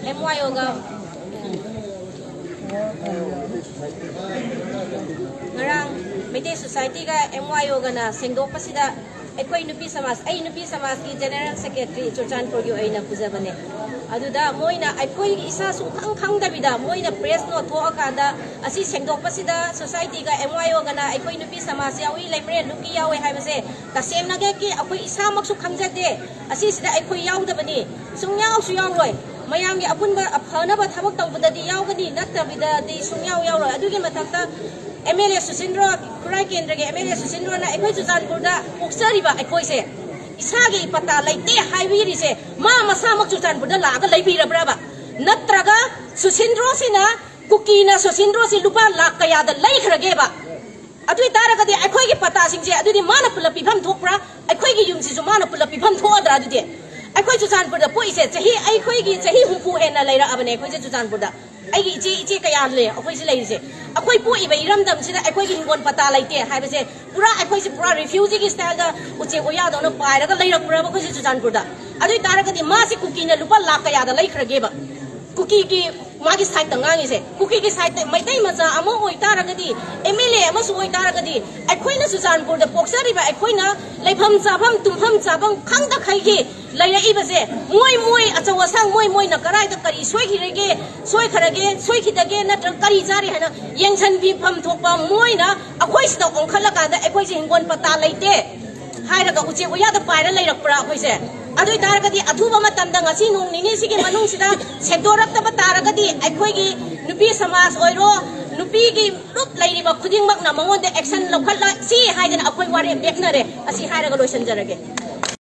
MYO ga ngarang Media Society ga MYO ga na sengdok pasida ekoi nupi samas ki General Secretary Churchanpur gi oina pujabane aduda moina ekoi isa su khang dabida moina press no thoaka da asi sengdok pasida society ga MYO ga na ekoi nupi samas yawi lemre luki yawe haibase tasem na ge ki ekoi isa mak su khamjade asi sida ekoi yaudabani sungyaw su yawroi mayam gi apunba aphana ba thabak tawbadadi yawgani natabida di sungyaw yawroi adugi matakta MLA Sushindro Kurai Kendra ge MLA Sushindro na ekoi Churchanpur da uksari ba ekoi se isagi pata laite haibiri se ma masamak Churchanpur da laga laibira braba natraga Sushindro sina kuki na Sushindro si lupa lakh kaya da leikhrage ba adui taraga de ekoi ge pata singje adudi mana pulapi pham thokpra ekoi ge yum si su mana pulapi pham thodra adudi ekoi Churchanpur da poise chahi ekoi ge chahi hupu ena leira abane ekoi Churchanpur da ai ichi kaya le ekoi si leise akoi pu ibe iram dam sida ekoi gi ngon pata laite haibase pura ekoi si pura refugee gi style da uche oya do no paira ga leirak pura ko si Churchanpur da adui taraga di ma si kuki na lupa lakh kaya da leikhrage ba kuki gi magi side ta ngangi se kuki gi side mai dai maja amo oi taraga di MLA ama su oi taraga di ekoi na Churchanpur da poksari ba ekoi na leifam chabam tumpham chabam khang da khai gi leira ibase moi achawa sang moi na karai da kari soi khirege soi kharage soi khidage na kari jari hana yengchan bi pham thokpa moi na akoi sida ongkhala ka da ekoi je hingon pata leite haira ga uche oya da paira leirak pra akoi se adui taraga di adhuba matam da ngasi nung nini sigi manung sida sedorak ta taraga di ekoi gi nupi samas oiro nupi gi rup leiri ba khuding mak na mangon de action lokhala si haida akoi ware bekna re asi haira ga loisan jarage